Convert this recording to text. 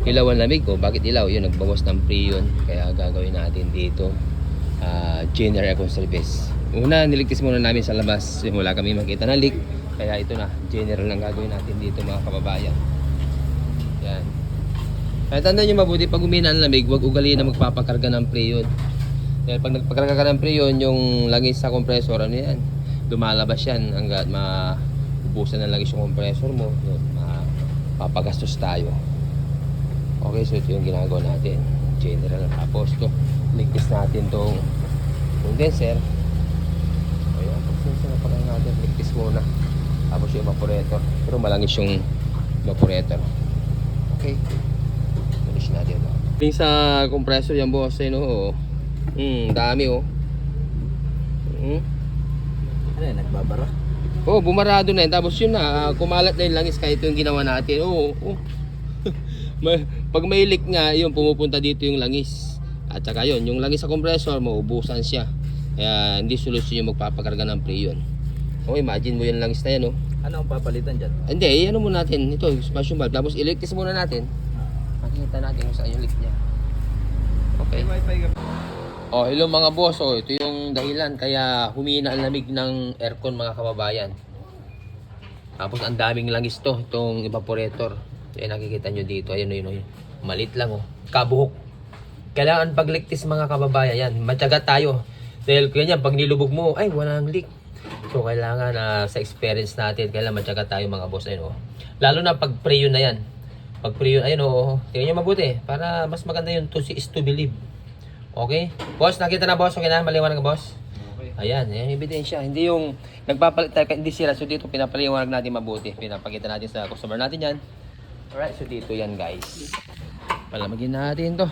ilaw ang lamig ko. Bakit ilaw? Yun, nagbawas ng preyon. Kaya gagawin natin dito general aircon service. Una, niligtas muna namin sa labas. Wala kami makita na leak. Kaya ito na, general lang gagawin natin dito mga kababayan. Yan. Kaya tandaan nyo mabuti, pag umina ang lamig, huwag ugaliin na magpapakarga ng preyon. Dahil pag nagpakarga ka ng preyon, yung langis sa compressor, ano yan? Lumalabas yan hanggat maubusan ng langis yung compressor mo. Yun, mapagastos tayo. Okay, so ito yung ginagawa natin. General. Tapos ito, ligtas natin tong condenser. Ayan, pag-sensor na pala natin, ligtas muna. Tapos yung evaporator. Pero malangis yung evaporator. Okay. Malis natin. Yung sa compressor yan boss, ayun o. Dami o. Ano yan, nagbabara? Oo, bumarado na yun. Tapos yun na, kumalat na yung langis kahit yung ginawa natin. Oo. Pag may leak nga, yun, pumupunta dito yung langis. At saka yun, yung langis sa compressor, maubusan siya. Kaya hindi solusyon yung magpapakarga ng preyon. Okay, imagine mo yung langis na yan, oh. Ano ang papalitan dyan? Hindi, ano muna natin. Ito, expansion valve. Tapos electric muna natin. Makikita natin kung saan yung leak niya. Okay. Oh, hello mga boss. Oh, ito yung dahilan kaya humina ang lamig ng aircon mga kababayan. Tapos ang daming langis to, itong evaporator. Ayan, nakikita nyo dito. Ayan, yun. Malit lang, oh. Kabuhok. Kailangan pagligtis mga kababayan. Yan, matyaga tayo. Dahil ganyan, pag nilubog mo, ay, walang leak. So, kailangan sa experience natin, kailangan matyaga tayo mga boss. Ayun, oh. Lalo na pag preyon na yan. Pag preyon, ayun, oh. Tingnan nyo mabuti. Para mas maganda yung to see is to believe. Okay? Boss, nakita na boss. Okay na? Maliwanag ka boss? Okay. Ayan, yung ebidensya. Hindi yung nagpapalit tayo, hindi sila. So, dito pinapaliwanag natin mabuti. Pinapakita natin sa customer natin yan. Alright, so dito yan guys. Palamagin natin to.